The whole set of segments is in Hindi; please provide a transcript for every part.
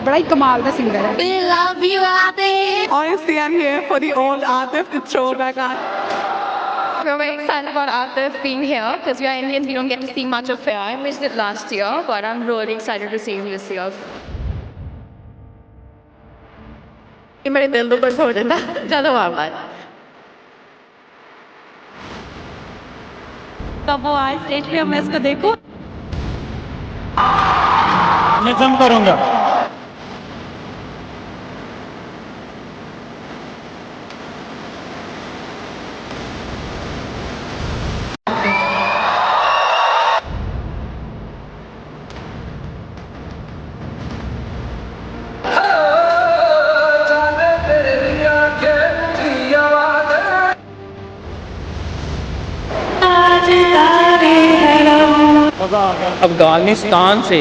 बड़ा ही कमाल का सिंगर है। We love you, Atif. Honestly, I'm here for the old Atif. It's throwback Atif. We're very excited about Atif being here because we are Indians. We don't get to see much of it. I missed it last year, but I'm really excited to see him this year. मेरे दिल तो बस हो जाता ज़्यादा वाला कब वो आए स्टेज पे मैं इसको देखूं। मैं जम करूंगा। अफगानिस्तान से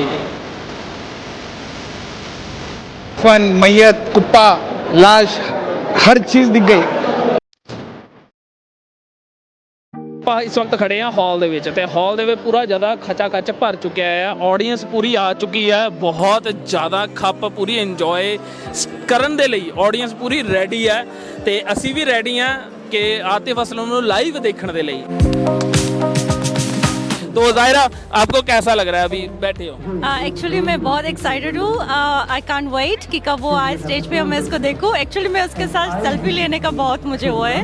फन मैयत कुप्पा लाश हर चीज़ दिख गई। ਆਪਾਂ ਇਸ ਵਕਤ ਖੜੇ ਆ ਹਾਲ ਦੇ ਵਿੱਚ ਤੇ ਹਾਲ ਦੇ ਵਿੱਚ ਪੂਰਾ ਜ਼ਿਆਦਾ ਖਚਾ ਖਚ ਭਰ ਚੁੱਕਿਆ ਹੈ। ਆਡੀਅנס ਪੂਰੀ ਆ ਚੁੱਕੀ ਹੈ, ਬਹੁਤ ਜ਼ਿਆਦਾ ਖੱਪ ਪੂਰੀ ਇੰਜੋਏ ਕਰਨ ਦੇ ਲਈ ਆਡੀਅנס ਪੂਰੀ ਰੈਡੀ ਹੈ ਤੇ ਅਸੀਂ ਵੀ ਰੈਡੀ ਆ ਕਿ ਆतिफ असलम ਨੂੰ ਲਾਈਵ ਦੇਖਣ ਦੇ ਲਈ। तो ज़ाहिरा आपको कैसा लग रहा है अभी बैठे हो? एक्चुअली मैं बहुत एक्साइटेड हूँ। आई कांट वेट कि कब वो आए स्टेज पे मैं इसको देखूं। एक्चुअली मैं उसके साथ सेल्फी लेने का बहुत मुझे वो है।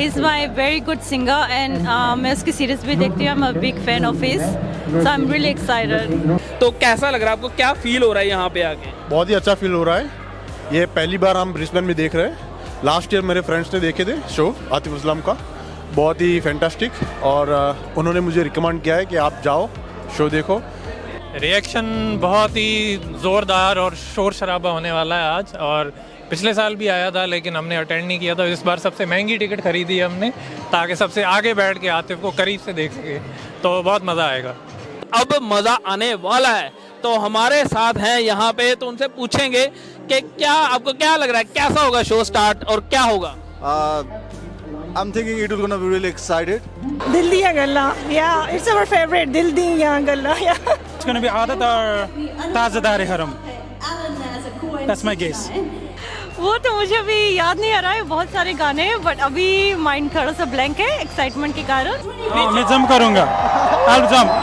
Is my very good singer and मैं उसकी सीरीज भी देखती हूँ। I am a big fan of his, so I am really excited. तो कैसा लग रहा है आपको, क्या फील हो रहा है यहाँ पे आके? बहुत ही अच्छा फील हो रहा है। ये पहली बार हम ब्रिस्बेन में देख रहे हैं। लास्ट ईयर मेरे फ्रेंड्स ने देखे थे शो आतिफ असलम का, बहुत ही फैंटास्टिक, और उन्होंने मुझे रिकमेंड किया है कि आप जाओ शो देखो। रिएक्शन बहुत ही ज़ोरदार और शोर शराबा होने वाला है आज। और पिछले साल भी आया था लेकिन हमने अटेंड नहीं किया था। इस बार सबसे महंगी टिकट खरीदी है हमने ताकि सबसे आगे बैठ के आतिफ को करीब से देख सके, तो बहुत मज़ा आएगा। अब मज़ा आने वाला है। तो हमारे साथ हैं यहाँ पे, तो उनसे पूछेंगे कि क्या आपको क्या लग रहा है, कैसा होगा शो स्टार्ट और क्या होगा? I'm thinking it is going to be really excited. दिल दिया गल्ला, yeah, it's our favorite. दिल दिया गल्ला, yeah. It's going to be Adat or Tajdar Haram. That's my guess. वो तो मुझे अभी याद नहीं आ रहा है, बहुत सारे गाने हैं, बट अभी माइंड थोड़ा सा ब्लैंक है एक्साइटमेंट के कारण। मैं जम करूंगा। I'll jump.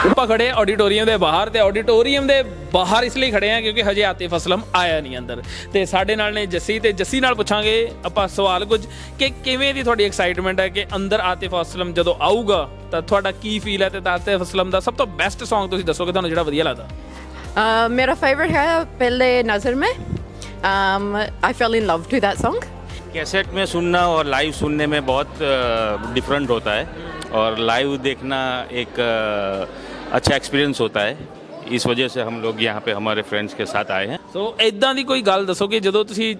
ਆਪਾਂ ਖੜੇ ਆਡੀਟੋਰੀਅਮ ਦੇ ਬਾਹਰ, ਤੇ ਆਡੀਟੋਰੀਅਮ ਦੇ ਬਾਹਰ ਇਸ ਲਈ ਖੜੇ ਆ ਕਿਉਂਕਿ ਹਜੇ ਆतिफ असलम ਆਇਆ ਨਹੀਂ ਅੰਦਰ। ਤੇ ਸਾਡੇ ਨਾਲ ਨੇ ਜੱਸੀ, ਤੇ ਜੱਸੀ ਨਾਲ ਪੁੱਛਾਂਗੇ ਆਪਾਂ ਸਵਾਲ ਕੁਝ ਕਿ ਕਿਵੇਂ ਦੀ ਤੁਹਾਡੀ ਐਕਸਾਈਟਮੈਂਟ ਹੈ ਕਿ ਅੰਦਰ आतिफ असलम ਜਦੋਂ ਆਊਗਾ ਤਾਂ ਤੁਹਾਡਾ ਕੀ ਫੀਲ ਹੈ, ਤੇ आतिफ असलम ਦਾ ਸਭ ਤੋਂ ਬੈਸਟ Song ਤੁਸੀਂ ਦੱਸੋਗੇ ਤੁਹਾਨੂੰ ਜਿਹੜਾ ਵਧੀਆ ਲੱਗਦਾ। मेरा फेवरेट है पहले नज़र में। I fell in love to that song. Cassette में सुनना और लाइव सुनने में बहुत डिफरेंट होता है, और लाइव देखना एक अच्छा एक्सपीरियंस होता है। इस वजह से हम लोग यहाँ पे हमारे फ्रेंड्स के साथ आए हैं। ਸੋ ਇਦਾਂ ਦੀ ਕੋਈ ਗੱਲ ਦੱਸੋ ਕਿ ਜਦੋਂ ਤੁਸੀਂ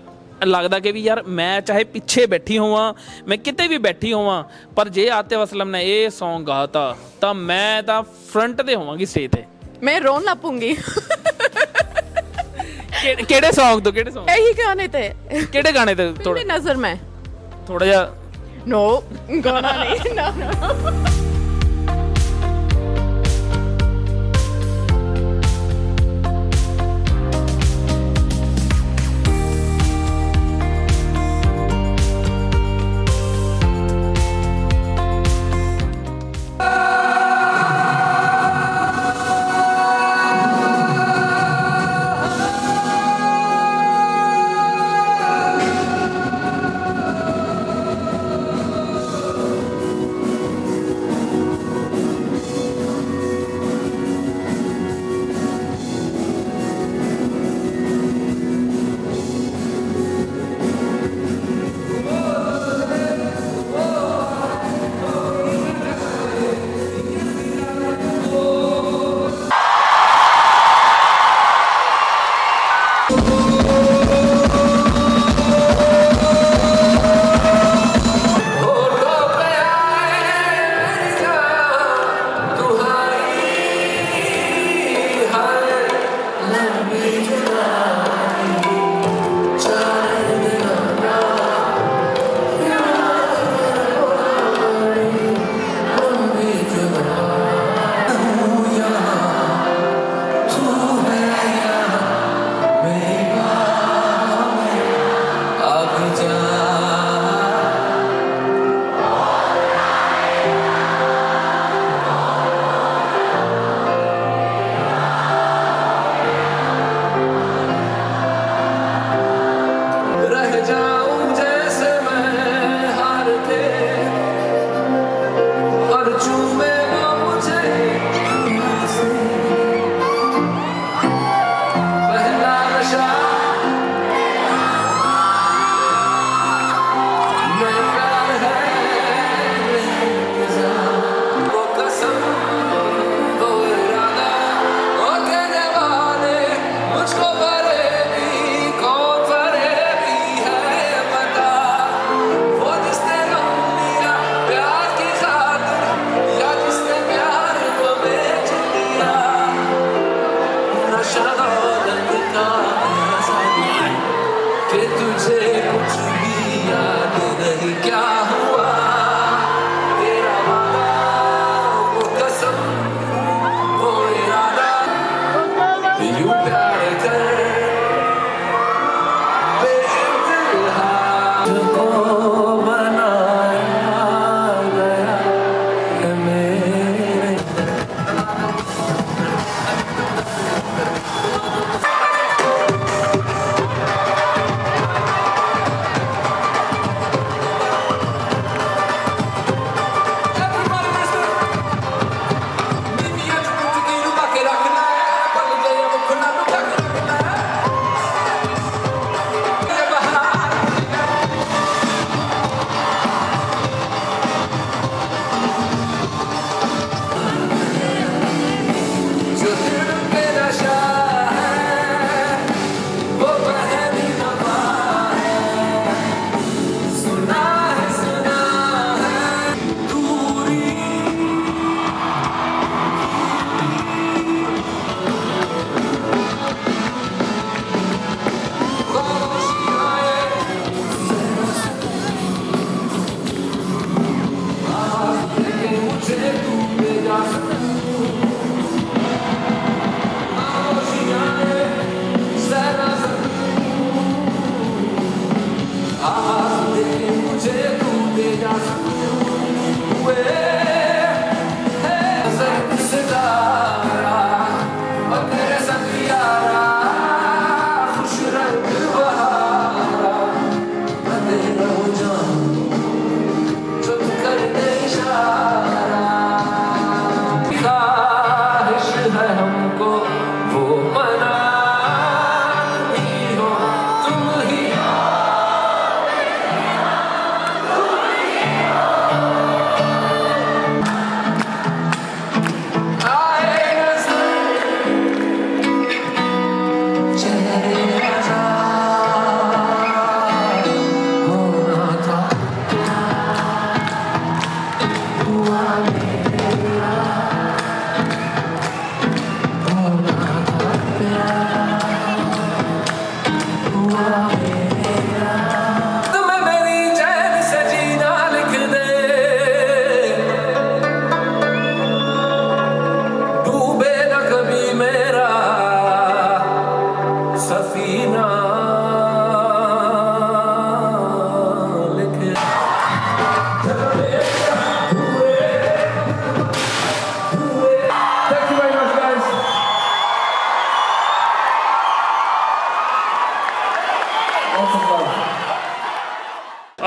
ਲੱਗਦਾ ਕਿ ਵੀ ਯਾਰ ਮੈਂ ਚਾਹੇ ਪਿੱਛੇ ਬੈਠੀ ਹੋਵਾਂ, ਮੈਂ ਕਿਤੇ ਵੀ ਬੈਠੀ ਹੋਵਾਂ, ਪਰ ਜੇ आतिफ असलम ने ਇਹ Song ਗਾਤਾ ਤਾਂ ਮੈਂ ਤਾਂ ਫਰੰਟ ਤੇ ਹੋਵਾਂਗੀ ਸਟੇਜ ਤੇ। मैं रोन लपूंगी। ਕਿਹੜੇ Song ਤੋਂ, ਕਿਹੜੇ Song? यही गाने थे। ਕਿਹੜੇ ਗਾਣੇ ਤੇ? थोड़े नज़र में। ਥੋੜਾ ਜਿਹਾ नो गाना नहीं। no.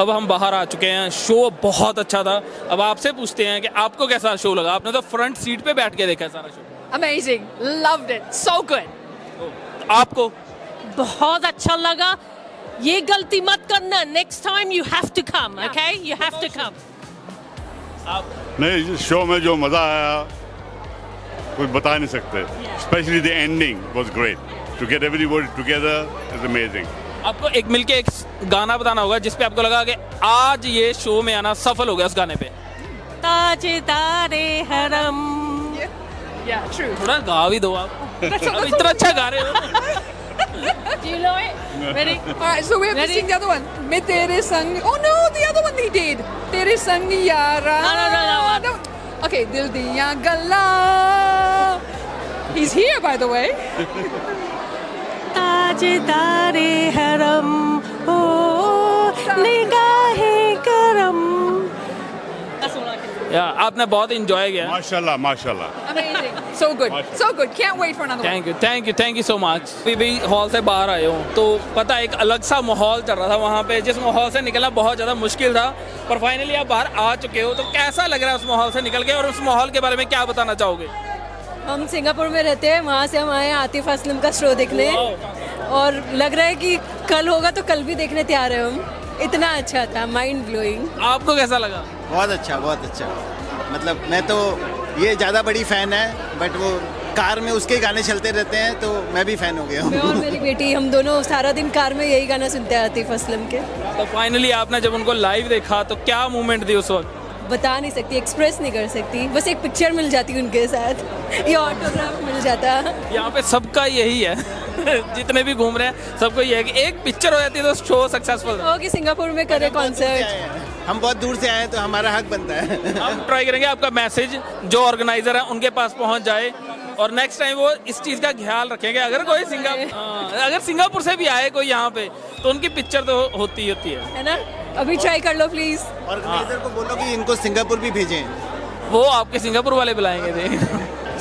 अब हम बाहर आ चुके हैं, शो बहुत अच्छा था। अब आपसे पूछते हैं कि आपको कैसा शो लगा? आपने तो फ्रंट सीट पे बैठ के देखा है सारा show. Amazing, loved it, so good. आपको? बहुत अच्छा लगा। ये गलती मत करना, next time you have to come, okay, you have to come. नहीं, शो में जो मज़ा आया कुछ बता नहीं सकते। Specially the ending was great, to get everybody together is amazing. आपको एक मिलके एक गाना बताना होगा जिस पे आपको लगा कि आज ये शो में आना सफल हो गया, उस गाने पे। ताजेदारे हरम। Yeah, true. थोड़ा गा भी दो आप। अब इतना अच्छा गा रहे हो। Do you know it? Ready? All right, so we have to sing the other one. मैं तेरे संग. Oh no, the other one he did. तेरे संग यारा. No. Okay, दिल दिया गल्ला. He's here, by the way. ताजेदारे हरम, ओ निगाहें करम। या आपने बहुत इंजॉय किया। माशाल्लाह माशाल्लाह। Amazing. So good. Can't wait for another one. Thank you so much. भी हॉल से बाहर आए हो तो पता है एक अलग सा माहौल चल रहा था वहाँ पे, जिस माहौल से निकलना बहुत ज़्यादा मुश्किल था, पर फाइनली आप बाहर आ चुके हो। तो कैसा लग रहा है उस माहौल से निकल के, और उस माहौल के बारे में क्या बताना चाहोगे? हम सिंगापुर में रहते हैं, वहाँ से हम आए आतिफ असलम का शो देखने, और लग रहा है कि कल होगा तो कल भी देखने तैयार है हम। इतना अच्छा था, माइंड ब्लोइंग। आपको कैसा लगा? बहुत अच्छा। मतलब मैं तो ये ज़्यादा बड़ी फ़ैन है, बट वो कार में उसके गाने चलते रहते हैं तो मैं भी फ़ैन हो गया हूँ। मैं और मेरी बेटी, हम दोनों सारा दिन कार में यही गाना सुनते हैं आतिफ असलम के। तो फाइनली आपने जब उनको लाइव देखा तो क्या मूवमेंट थी उस वक्त? बता नहीं सकती, एक्सप्रेस नहीं कर सकती। बस एक पिक्चर मिल जाती उनके साथ, ये ऑटोग्राफ मिल जाता। यहाँ पे सबका यही है। जितने भी घूम रहे हैं सबको ये है कि एक पिक्चर हो जाती है तो शो सक्सेसफुल हो कि सिंगापुर में करे कॉन्सर्ट। हम बहुत दूर से आए हैं तो हमारा हक बनता है। हम ट्राई करेंगे आपका मैसेज जो ऑर्गेनाइजर है उनके पास पहुंच जाए, और नेक्स्ट टाइम वो इस चीज़ का ख्याल रखेंगे। अगर कोई अगर सिंगापुर से भी आए कोई यहाँ पे तो उनकी पिक्चर तो होती है ना। अभी ट्राई कर लो प्लीज। ऑर्गेनाइजर को बोलो कि इनको सिंगापुर भी भेजें। वो आपके सिंगापुर वाले बुलाएंगे थे।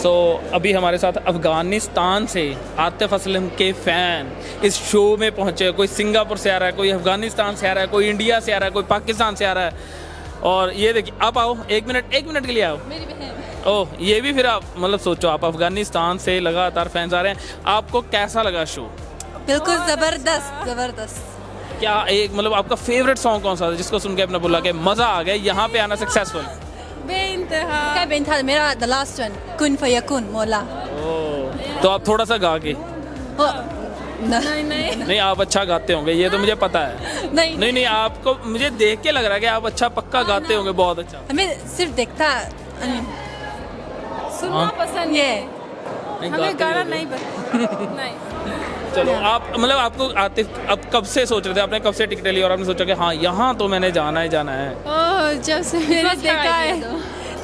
सो अभी हमारे साथ अफगानिस्तान से आतिफ असलम के फ़ैन इस शो में पहुंचे। कोई सिंगापुर से आ रहा है, कोई अफगानिस्तान से आ रहा है, कोई इंडिया से आ रहा है, कोई पाकिस्तान से आ रहा है। और ये देखिए, आप आओ, एक मिनट के लिए आओ। मेरी बहन। ओह, ये भी फिर आप मतलब सोचो, आप अफगानिस्तान से लगातार फैंस आ रहे हैं। आपको कैसा लगा शो? बिल्कुल ज़बरदस्त। क्या एक मतलब आपका फेवरेट सॉन्ग कौन सा था जिसको सुन के आपने बोला कि मज़ा आ गया, यहाँ पे आना सक्सेसफुल? बेइंतहा मेरा द लास्ट वन, कुन फयकुन मौला। तो आप थोड़ा सा गा के। नहीं, आप अच्छा गाते होंगे, ये तो मुझे पता है। नहीं, आपको मुझे देख के लग रहा है कि आप अच्छा पक्का गाते होंगे, बहुत अच्छा। हमें सिर्फ देखता सुनना पसंद है, हमें गाना नहीं पसंद। नहीं। चलो, आप मतलब आपको आतिफ अब कब से सोच रहे थे, आपने कब से टिकट ली और आपने सोचा कि हाँ यहाँ तो मैंने जाना है? जब से मैंने देखा है,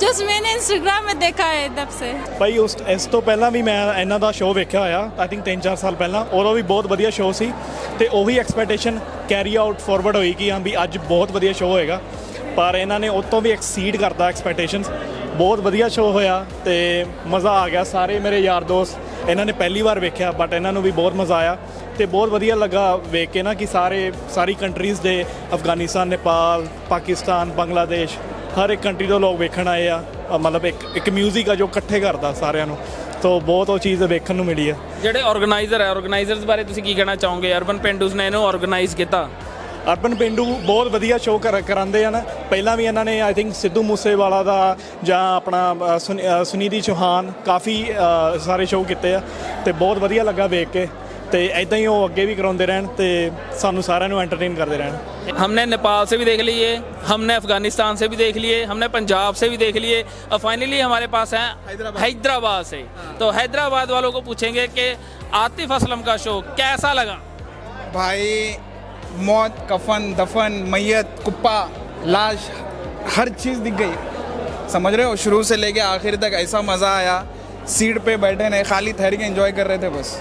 जस्ट मैंने इंस्टाग्राम में देखा है तब से। ਭਾਈ ਇਸ ਤੋਂ ਪਹਿਲਾਂ ਵੀ ਮੈਂ ਇਹਨਾਂ ਦਾ ਸ਼ੋਅ ਵੇਖਿਆ ਹੋਇਆ, ਆਈ ਥਿੰਕ 3-4 ਸਾਲ ਪਹਿਲਾਂ। ਉਦੋਂ ਵੀ ਬਹੁਤ ਵਧੀਆ ਸ਼ੋਅ ਸੀ ਤੇ ਉਹੀ ਐਕਸਪੈਕਟੇਸ਼ਨ ਕੈਰੀ ਆਊਟ ਫਾਰਵਰਡ ਹੋਈ ਕਿ ਹਾਂ ਵੀ ਅੱਜ ਬਹੁਤ ਵਧੀਆ ਸ਼ੋਅ ਹੋਏਗਾ, ਪਰ ਇਹਨਾਂ ਨੇ ਉਹ ਤੋਂ ਵੀ ਐਕਸੀਡ ਕਰਤਾ ਐਕਸਪੈਕਟੇਸ਼ਨਸ। ਬਹੁਤ ਵਧੀਆ ਸ਼ੋਅ ਹੋਇਆ ਤੇ ਮਜ਼ਾ ਆ ਗਿਆ। ਸਾਰੇ ਮੇਰੇ ਯਾਰ ਦੋਸਤ ਇਹਨਾਂ ਨੇ ਪਹਿਲੀ ਵਾਰ ਵੇਖਿਆ, ਬਟ ਇਹਨਾਂ ਨੂੰ ਵੀ ਬਹੁਤ ਮਜ਼ਾ ਆਇਆ ਤੇ ਬਹੁਤ ਵਧੀਆ ਲੱਗਾ ਵੇਖ ਕੇ ਨਾ ਕਿ ਸਾਰੀ ਕੰਟਰੀਜ਼ ਦੇ, ਅਫਗਾਨਿਸਤਾਨ, ਨੇਪਾਲ, ਪਾਕਿਸਤਾਨ, ਬੰਗਲਾਦੇਸ਼, ਹਰ ਇੱਕ ਕੰਟਰੀ ਤੋਂ ਲੋਕ ਵੇਖਣ ਆਏ ਆ। ਮਤਲਬ ਇੱਕ ਮਿਊਜ਼ਿਕ ਆ ਜੋ ਇਕੱਠੇ ਕਰਦਾ ਸਾਰਿਆਂ ਨੂੰ, ਤਾਂ ਬਹੁਤ ਉਹ ਚੀਜ਼ ਵੇਖਣ ਨੂੰ ਮਿਲੀ ਆ। ਜਿਹੜੇ ਆਰਗੇਨਾਈਜ਼ਰਸ ਬਾਰੇ ਤੁਸੀਂ ਕੀ ਕਹਿਣਾ ਚਾਹੋਗੇ? ਅਰਬਨ ਪੈਂਡੂਸ ਨੇ ਇਹਨੂੰ ਆਰਗੇਨਾਈਜ਼ ਕੀਤਾ। ਅਰਬਨ ਪੇਂਡੂ ਬਹੁਤ ਵਧੀਆ ਸ਼ੋਅ ਕਰਾਉਂਦੇ ਆ ਨਾ। ਪਹਿਲਾਂ ਵੀ ਇਹਨਾਂ ਨੇ ਆਈ ਥਿੰਕ ਸਿੱਧੂ ਮੂਸੇਵਾਲਾ ਦਾ ਜਾਂ ਆਪਣਾ ਸੁਨੀਧੀ ਚੌਹਾਨ ਕਾਫੀ ਸਾਰੇ ਸ਼ੋਅ ਕੀਤੇ ਆ ਤੇ ਬਹੁਤ ਵਧੀਆ ਲੱਗਾ ਵੇਖ ਕੇ। ਤੇ ਇਦਾਂ ਹੀ ਉਹ ਅੱਗੇ भी कराते रहन ਤੇ ਸਾਨੂੰ सारिਆਂ ਨੂੰ एंटरटेन करते रहन। हमने नेपाल से भी देख लिए, हमने अफगानिस्तान से भी देख लिए, हमने पंजाब से भी देख लिए, और फाइनली हमारे पास है हैदराबाद से। तो हैदराबाद वालों को पूछेंगे कि आतिफ असलम का शो कैसा लगा? भाई मौत, कफन, दफन, मैयत, कुप्पा, लाश, हर चीज़ दिख गई। समझ रहे हो, शुरू से लेके आखिर तक ऐसा मज़ा आया। सीट पे बैठे नहीं, खाली ठहर के एंजॉय कर रहे थे बस।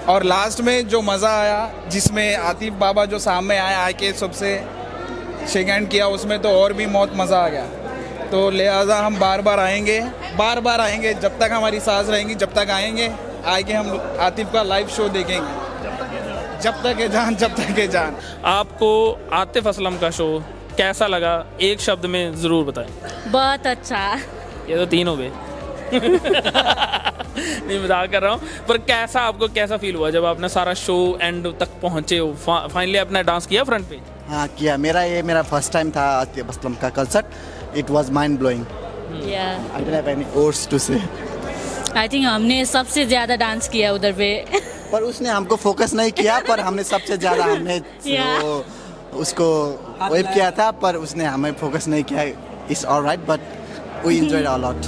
और लास्ट में जो मज़ा आया, जिसमें आतिफ बाबा जो सामने आके सबसे शेक हैंड किया, उसमें तो और भी बहुत मज़ा आ गया। तो लिहाजा हम बार बार आएंगे जब तक हमारी सांस रहेंगी, जब तक आएंगे, आके हम आतिफ का लाइव शो देखेंगे। जब तक है जान, जब तक है जान। आपको आतिफ असलम का शो कैसा लगा, एक शब्द में ज़रूर बताएं। बहुत अच्छा। ये तो 3 हो गए। नहीं, मजाक कर रहा हूँ, पर कैसा आपको कैसा फील हुआ जब आपने सारा शो एंड तक पहुँचे हो, फाइनली आपने डांस किया फ्रंट पे? हाँ किया, मेरा फर्स्ट टाइम था आतिफ असलम का concert. It was mind blowing. I don't have any words to say. I think हमने सबसे ज्यादा डांस किया उधर पे। पर उसने हमको फोकस नहीं किया, पर हमने सबसे ज़्यादा उसको वेब किया था, पर उसने हमें फोकस नहीं किया। It's alright, but we enjoyed a lot.